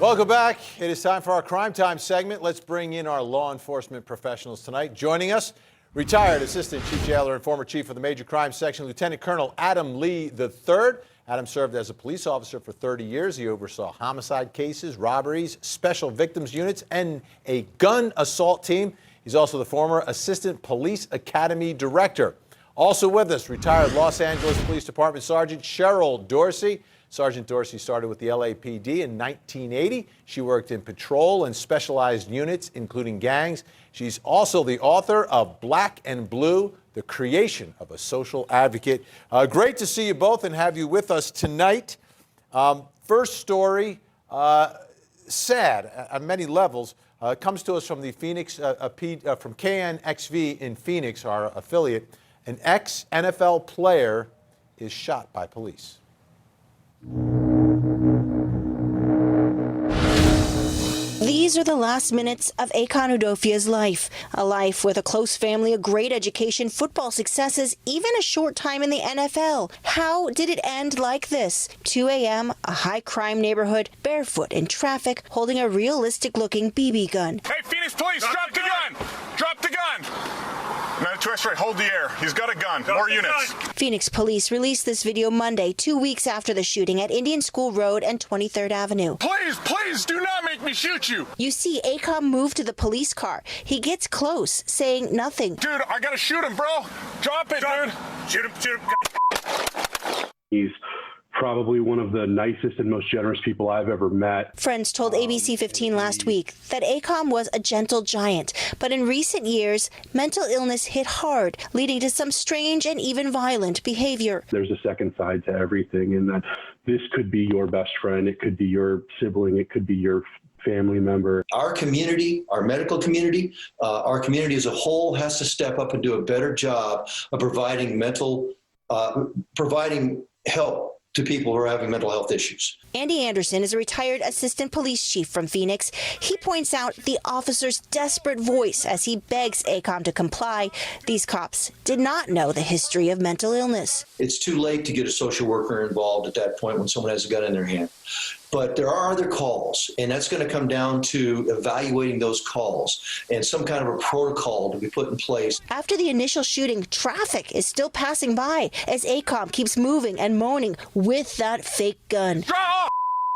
Welcome back. It is time for our Crime Time segment. Let's bring in our law enforcement professionals tonight. Joining us, retired Assistant Chief Jailer and former Chief of the Major Crime Section, Lieutenant Colonel Adam Lee III. Adam served as a police officer for 30 years. He oversaw homicide cases, robberies, special victims units, and a gun assault team. He's also the former Assistant Police Academy Director. Also with us, retired Los Angeles Police Department Sergeant Cheryl Dorsey. Sergeant Dorsey started with the LAPD in 1980. She worked in patrol and specialized units, including gangs. She's also the author of Black and Blue, The Creation of a Social Advocate. Great to see you both and have you with us tonight. First story, sad on many levels, comes to us from the Phoenix, from KNXV in Phoenix, our affiliate. An ex-NFL player is shot by police. These are the last minutes of Akon Udofia's life, a life with a close family, a great education, football successes, even a short time in the NFL. How did it end like this? 2 a.m., a high-crime neighborhood, barefoot in traffic, holding a realistic-looking BB gun. Hey, Phoenix Police, drop the gun! Drop the gun! 9-2 X-ray, hold the air. He's got a gun. More units. Phoenix police released this video Monday, 2 weeks after the shooting at Indian School Road and 23rd Avenue. Please, do not make me shoot you! You see Akon move to the police car. He gets close, saying nothing. Dude, I gotta shoot him, bro! Drop it, dude! Shoot him! He's probably one of the nicest and most generous people I've ever met. Friends told ABC 15 last week that Akon was a gentle giant, but in recent years, mental illness hit hard, leading to some strange and even violent behavior. There's a second side to everything, and that this could be your best friend, it could be your sibling, it could be your family member. Our community, our medical community, our community as a whole has to step up and do a better job of providing help to people who are having mental health issues. Andy Anderson is a retired assistant police chief from Phoenix. He points out the officer's desperate voice as he begs Akon to comply. These cops did not know the history of mental illness. It's too late to get a social worker involved at that point when someone has a gun in their hand. But there are other calls, and that's going to come down to evaluating those calls and some kind of a protocol to be put in place. After the initial shooting, traffic is still passing by as Akon keeps moving and moaning with that fake gun.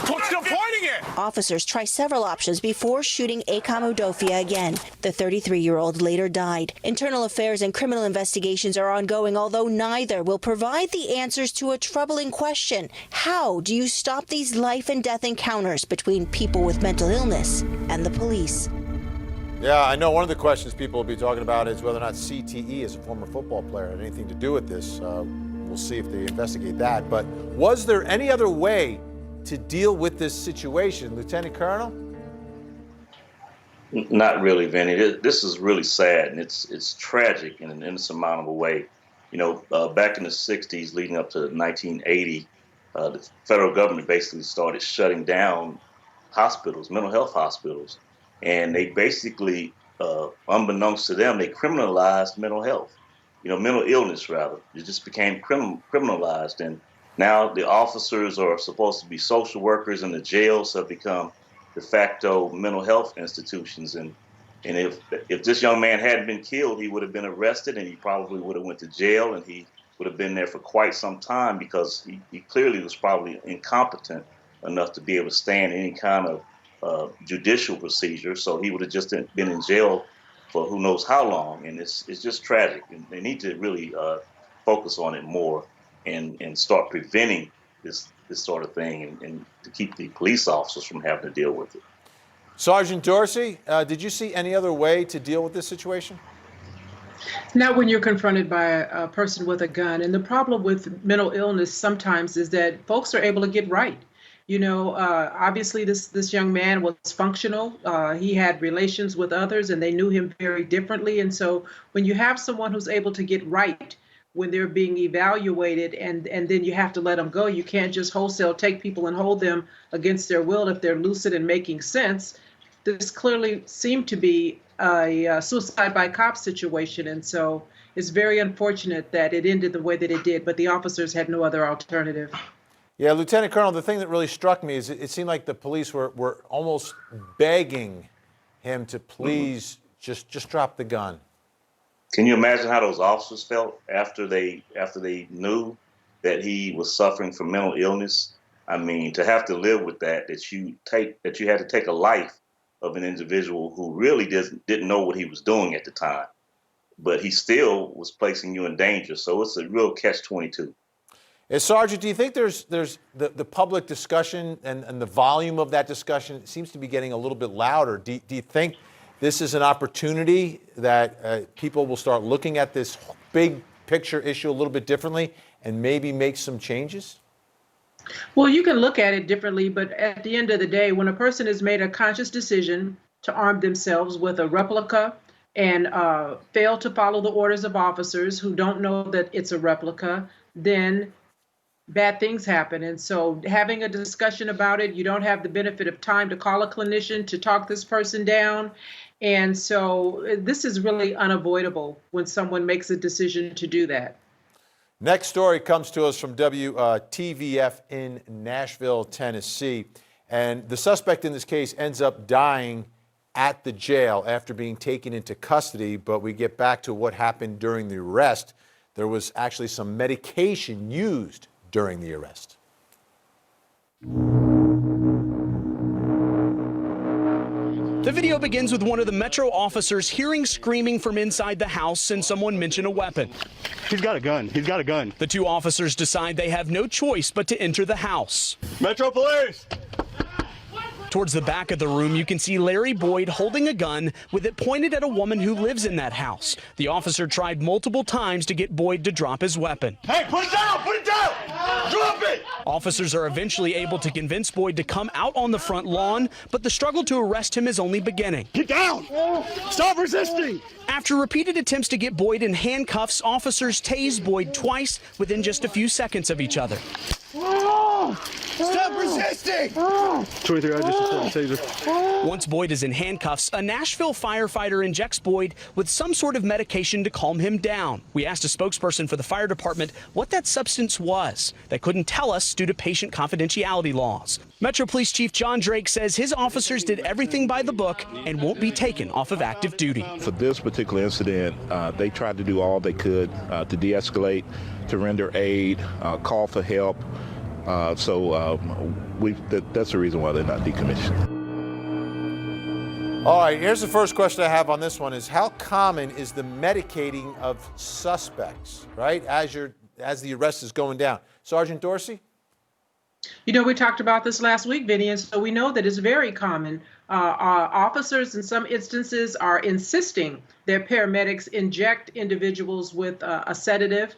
Still pointing it! Officers try several options before shooting Akon Udofia again. The 33-year-old later died. Internal affairs and criminal investigations are ongoing, although neither will provide the answers to a troubling question. How do you stop these life and death encounters between people with mental illness and the police? Yeah, I know one of the questions people will be talking about is whether or not CTE, as a former football player, had anything to do with this. We'll see if they investigate that. But was there any other way to deal with this situation, Lieutenant Colonel? Not really, Vinny. This is really sad, and it's tragic in an insurmountable way. You know, back in the 60s, leading up to 1980, the federal government basically started shutting down hospitals, mental health hospitals, and they basically, unbeknownst to them, they criminalized mental health. You know, mental illness, rather. It just became criminalized, and now the officers are supposed to be social workers, and the jails have become de facto mental health institutions. And if this young man hadn't been killed, he would have been arrested, and he probably would have went to jail, and he would have been there for quite some time because he clearly was probably incompetent enough to be able to stand any kind of judicial procedure. So he would have just been in jail for who knows how long. And it's just tragic. And they need to really focus on it more and start preventing this sort of thing and to keep the police officers from having to deal with it. Sergeant Dorsey, did you see any other way to deal with this situation? Not when you're confronted by a person with a gun. And the problem with mental illness sometimes is that folks are able to get right. You know, obviously this young man was functional. He had relations with others and they knew him very differently. And so when you have someone who's able to get right when they're being evaluated and then you have to let them go, you can't just wholesale take people and hold them against their will if they're lucid and making sense. This clearly seemed to be a suicide by cop situation. And so it's very unfortunate that it ended the way that it did, but the officers had no other alternative. Yeah, Lieutenant Colonel, the thing that really struck me is it seemed like the police were almost begging him to please just drop the gun. Can you imagine how those officers felt after they knew that he was suffering from mental illness? I mean, to have to live with that you had to take a life of an individual who really didn't know what he was doing at the time, but he still was placing you in danger. So it's a real catch-22. Sergeant, do you think there's the public discussion and the volume of that discussion seems to be getting a little bit louder? Do you think this is an opportunity that people will start looking at this big picture issue a little bit differently and maybe make some changes? Well, you can look at it differently, but at the end of the day, when a person has made a conscious decision to arm themselves with a replica and fail to follow the orders of officers who don't know that it's a replica, then bad things happen. And so having a discussion about it, you don't have the benefit of time to call a clinician to talk this person down. And so this is really unavoidable when someone makes a decision to do that. Next story comes to us from WTVF in Nashville, Tennessee. And the suspect in this case ends up dying at the jail after being taken into custody. But we get back to what happened during the arrest. There was actually some medication used during the arrest. The video begins with one of the Metro officers hearing screaming from inside the house and someone mention a weapon. He's got a gun. He's got a gun. The two officers decide they have no choice but to enter the house. Metro Police! Towards the back of the room, you can see Larry Boyd holding a gun with it pointed at a woman who lives in that house. The officer tried multiple times to get Boyd to drop his weapon. Hey, put it down! Put it down! Drop it! Officers are eventually able to convince Boyd to come out on the front lawn, but the struggle to arrest him is only beginning. Get down! Stop resisting! After repeated attempts to get Boyd in handcuffs, officers tased Boyd twice within just a few seconds of each other. Stop resisting! 23, I just taser. Once Boyd is in handcuffs, a Nashville firefighter injects Boyd with some sort of medication to calm him down. We asked a spokesperson for the fire department what that substance was. They couldn't tell us due to patient confidentiality laws. Metro Police Chief John Drake says his officers did everything by the book and won't be taken off of active duty. For this particular incident, they tried to do all they could to de-escalate, to render aid, call for help. That's the reason why they're not decommissioned. All right, here's the first question I have on this one is how common is the medicating of suspects, right, as the arrest is going down? Sergeant Dorsey? You know, we talked about this last week, Vinny, and so we know that it's very common. Officers in some instances are insisting that paramedics inject individuals with a sedative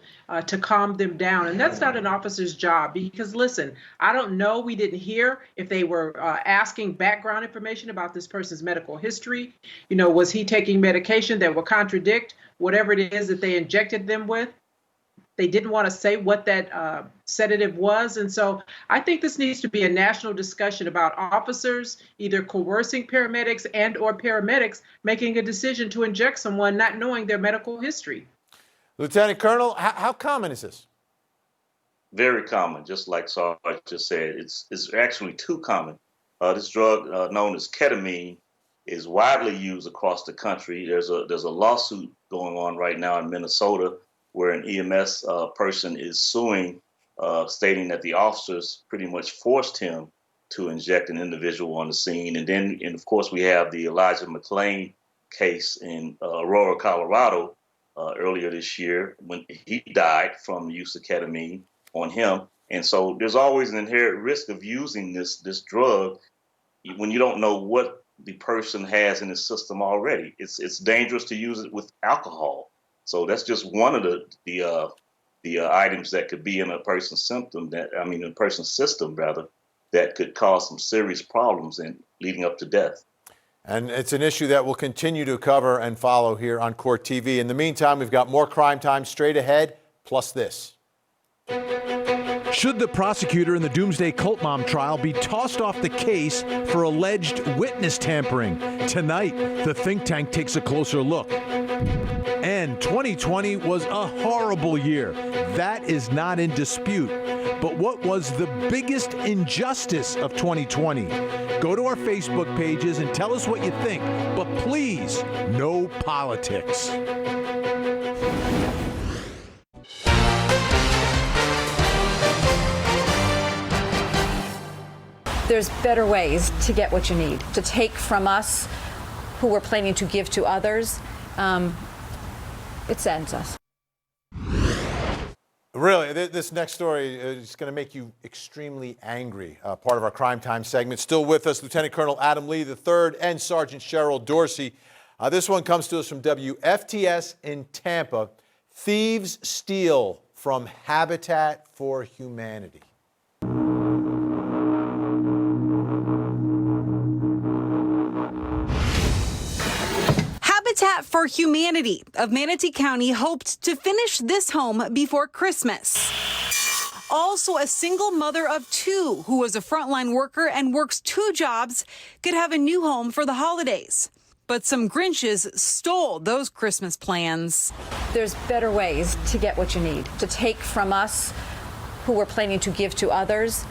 to calm them down. And that's not an officer's job because, listen, I don't know, we didn't hear if they were asking background information about this person's medical history. You know, was he taking medication that will contradict whatever it is that they injected them with? They didn't want to say what that sedative was. And so I think this needs to be a national discussion about officers either coercing paramedics and or paramedics making a decision to inject someone not knowing their medical history. Lieutenant Colonel, how common is this? Very common, just like Sarge just said. It's actually too common. This drug known as ketamine is widely used across the country. There's a lawsuit going on right now in Minnesota where an EMS person is suing, stating that the officers pretty much forced him to inject an individual on the scene. And of course, we have the Elijah McClain case in Aurora, Colorado, earlier this year when he died from the use of ketamine on him. And so there's always an inherent risk of using this drug when you don't know what the person has in his system already. It's dangerous to use it with alcohol. So that's just one of the items that could be in a person's system that could cause some serious problems and leading up to death. And it's an issue that we'll continue to cover and follow here on Court TV. In the meantime, we've got more Crime Time straight ahead, plus this. Should the prosecutor in the Doomsday Cult Mom trial be tossed off the case for alleged witness tampering? Tonight, the think tank takes a closer look. And 2020 was a horrible year. That is not in dispute. But what was the biggest injustice of 2020? Go to our Facebook pages and tell us what you think. But please, no politics. There's better ways to get what you need, to take from us who we're planning to give to others. It saddens us. Really, this next story is going to make you extremely angry. Part of our Crime Time segment. Still with us, Lieutenant Colonel Adam Lee III and Sergeant Cheryl Dorsey. This one comes to us from WFTS in Tampa. Thieves steal from Habitat for Humanity. Habitat for Humanity of Manatee County hoped to finish this home before Christmas. Also, a single mother of two who was a frontline worker and works two jobs could have a new home for the holidays. But some Grinches stole those Christmas plans. There's better ways to get what you need, to take from us who we're planning to give to others.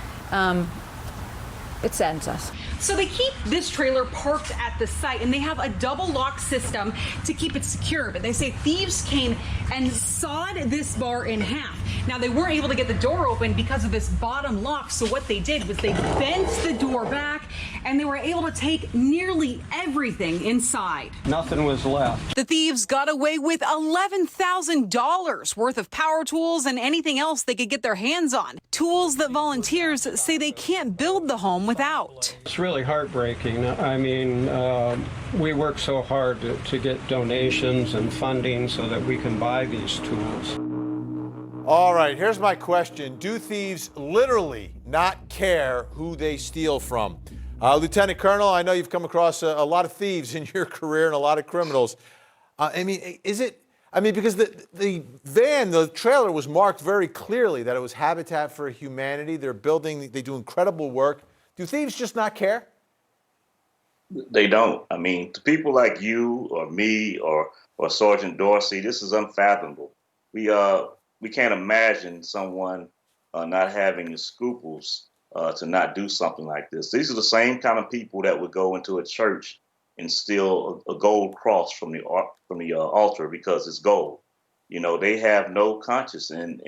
It saddens us. So they keep this trailer parked at the site, and they have a double lock system to keep it secure. But they say thieves came and sawed this bar in half. Now, they weren't able to get the door open because of this bottom lock. So what they did was they bent the door back, and they were able to take nearly everything inside. Nothing was left. The thieves got away with $11,000 worth of power tools and anything else they could get their hands on. Tools that volunteers say they can't build the home without. It's really heartbreaking. I mean, we work so hard to get donations and funding so that we can buy these tools. All right, here's my question. Do thieves literally not care who they steal from? Lieutenant Colonel, I know you've come across a lot of thieves in your career and a lot of criminals. Because the van, the trailer was marked very clearly that it was Habitat for Humanity. They're building, they do incredible work. Do thieves just not care? They don't. I mean, to people like you or me or Sergeant Dorsey, this is unfathomable. We can't imagine someone not having the scruples to not do something like this. These are the same kind of people that would go into a church and steal a gold cross from the altar because it's gold. You know, they have no conscience, and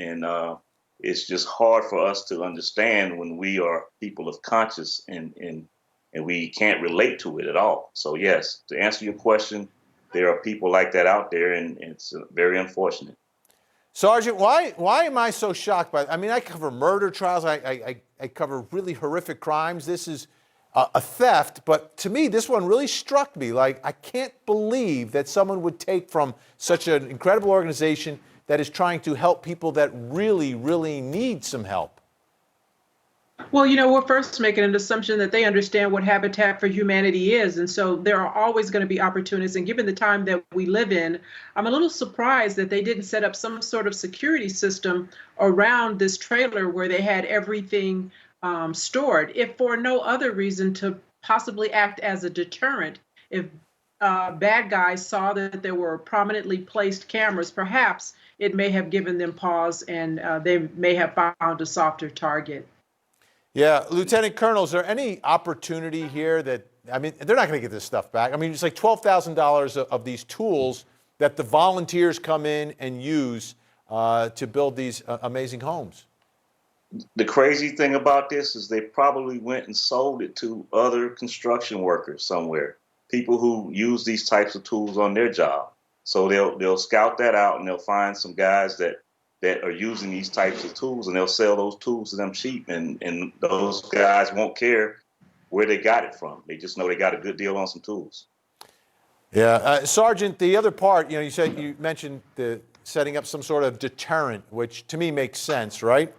it's just hard for us to understand when we are people of conscience and we can't relate to it at all. So yes, to answer your question, there are people like that out there, and it's very unfortunate. Sergeant, why am I so shocked by it? I mean, I cover murder trials. I cover really horrific crimes. This is a theft, but to me, this one really struck me. Like, I can't believe that someone would take from such an incredible organization that is trying to help people that really, really need some help. Well, you know, we're first making an assumption that they understand what Habitat for Humanity is. And so there are always going to be opportunities. And given the time that we live in, I'm a little surprised that they didn't set up some sort of security system around this trailer where they had everything stored, if for no other reason to possibly act as a deterrent. If bad guys saw that there were prominently placed cameras, perhaps it may have given them pause and they may have found a softer target. Yeah, Lieutenant Colonel, is there any opportunity here that, I mean, they're not going to get this stuff back. I mean, it's like $12,000 of these tools that the volunteers come in and use to build these amazing homes. The crazy thing about this is they probably went and sold it to other construction workers somewhere, people who use these types of tools on their job. So they'll scout that out and they'll find some guys that are using these types of tools, and they'll sell those tools to them cheap, and those guys won't care where they got it from. They just know they got a good deal on some tools. Yeah, Sergeant, the other part, you know, you mentioned the setting up some sort of deterrent, which to me makes sense, right?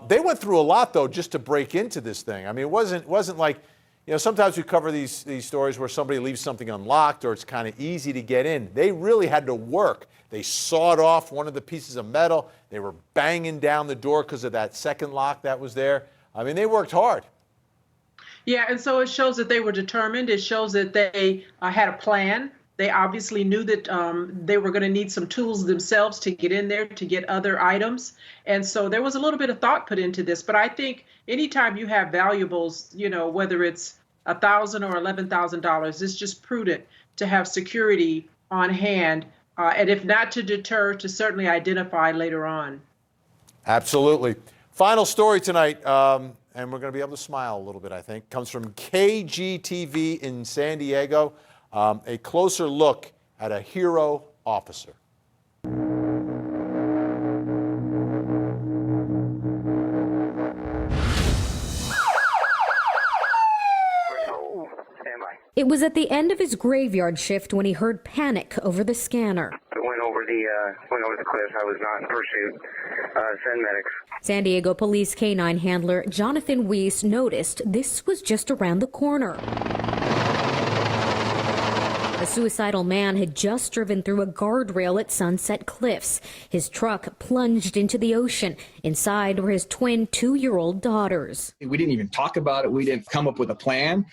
They went through a lot, though, just to break into this thing. I mean, it wasn't like, you know, sometimes we cover these stories where somebody leaves something unlocked or it's kind of easy to get in. They really had to work. They sawed off one of the pieces of metal. They were banging down the door because of that second lock that was there. I mean, they worked hard. Yeah, and so it shows that they were determined. It shows that they had a plan. They obviously knew that they were going to need some tools themselves to get in there to get other items. And so there was a little bit of thought put into this. But I think anytime you have valuables, whether it's $1,000 or $11,000, it's just prudent to have security on hand. And if not to deter, to certainly identify later on. Absolutely. Final story tonight, and we're going to be able to smile a little bit, I think, comes from KGTV in San Diego. A closer look at a hero officer. It was at the end of his graveyard shift when he heard panic over the scanner. Went over the cliff. I was not in pursuit. Send medics. San Diego Police K-9 handler Jonathan Weiss noticed this was just around the corner. A suicidal man had just driven through a guardrail at Sunset Cliffs. His truck plunged into the ocean. Inside were his twin 2-year-old daughters. We didn't even talk about it. We didn't come up with a plan.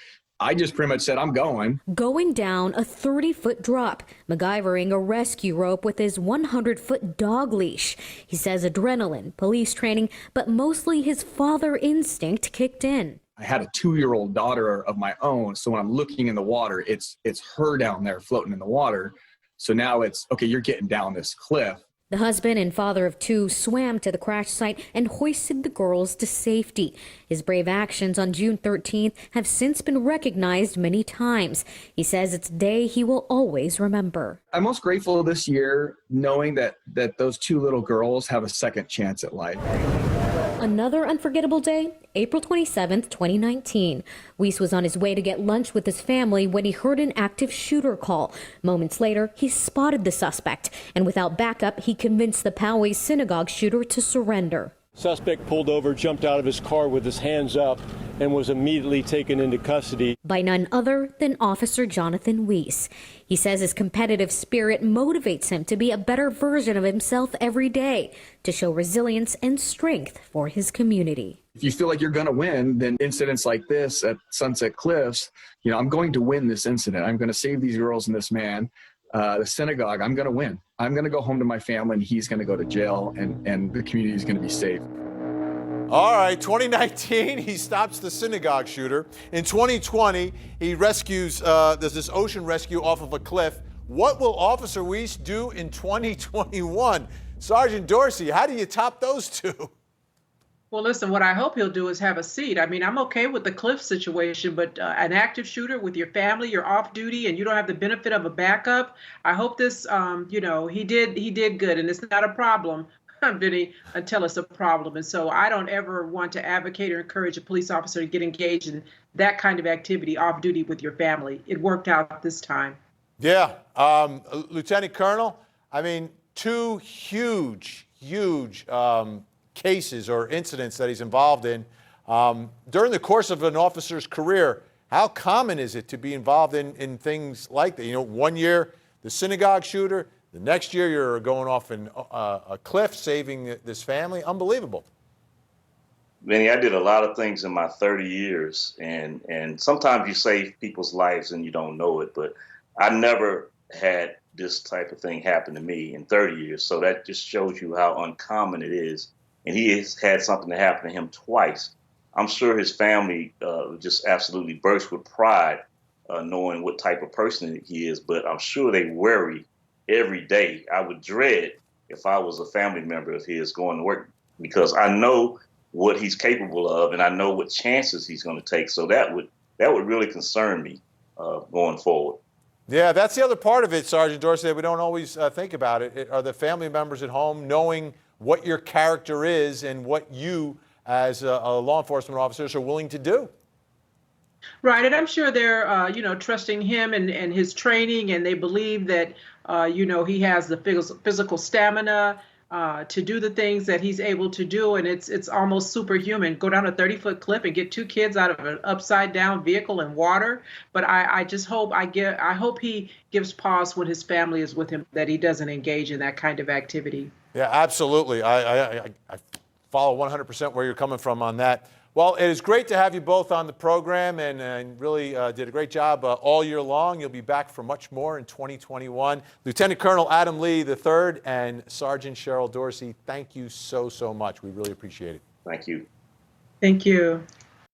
I just pretty much said, I'm going. Going down a 30-foot drop, MacGyvering a rescue rope with his 100-foot dog leash. He says adrenaline, police training, but mostly his father instinct kicked in. I had a 2-year-old daughter of my own, so when I'm looking in the water, it's her down there floating in the water. So now it's, okay, you're getting down this cliff. The husband and father of 2 swam to the crash site and hoisted the girls to safety. His brave actions on June 13th have since been recognized many times. He says it's a day he will always remember. I'm most grateful this year knowing that those 2 little girls have a second chance at life. Another unforgettable day, April 27th, 2019. Weiss was on his way to get lunch with his family when he heard an active shooter call. Moments later, he spotted the suspect, and without backup, he convinced the Poway synagogue shooter to surrender. Suspect pulled over, jumped out of his car with his hands up, and was immediately taken into custody. By none other than Officer Jonathan Weiss. He says his competitive spirit motivates him to be a better version of himself every day, to show resilience and strength for his community. If you feel like you're going to win, then incidents like this at Sunset Cliffs, I'm going to win this incident. I'm going to save these girls and this man. The synagogue, I'm going to win. I'm going to go home to my family, and he's going to go to jail, and the community is going to be safe. All right, 2019, he stops the synagogue shooter. In 2020, he rescues, there's this ocean rescue off of a cliff. What will Officer Weiss do in 2021? Sergeant Dorsey, how do you top those 2? Well, listen, what I hope he'll do is have a seat. I mean, I'm okay with the cliff situation, but an active shooter with your family, you're off duty, and you don't have the benefit of a backup. I hope this, he did good, and it's not a problem, Vinny, until it's a problem. And so I don't ever want to advocate or encourage a police officer to get engaged in that kind of activity off duty with your family. It worked out this time. Yeah. Lieutenant Colonel, I mean, 2 huge cases or incidents that he's involved in. During the course of an officer's career, how common is it to be involved in things like that? 1 year, the synagogue shooter, the next year you're going off in a cliff, saving this family. Unbelievable. Vinny, I did a lot of things in my 30 years, and sometimes you save people's lives and you don't know it, but I never had this type of thing happen to me in 30 years. So that just shows you how uncommon it is. And he has had something to happen to him twice. I'm sure his family just absolutely burst with pride knowing what type of person he is, but I'm sure they worry every day. I would dread if I was a family member of his going to work, because I know what he's capable of and I know what chances he's going to take. So that would really concern me going forward. Yeah, that's the other part of it, Sergeant Dorsey, that we don't always think about it. Are the family members at home knowing what your character is and what you as a law enforcement officers are willing to do? Right, and I'm sure they're, trusting him and his training, and they believe that, he has the physical stamina to do the things that he's able to do, and it's almost superhuman. Go down a 30-foot cliff and get 2 kids out of an upside-down vehicle in water. But I just hope I hope he gives pause when his family is with him, that he doesn't engage in that kind of activity. Yeah, absolutely. I follow 100% where you're coming from on that. Well, it is great to have you both on the program, and really did a great job all year long. You'll be back for much more in 2021. Lieutenant Colonel Adam Lee III and Sergeant Cheryl Dorsey, thank you so much. We really appreciate it. Thank you. Thank you.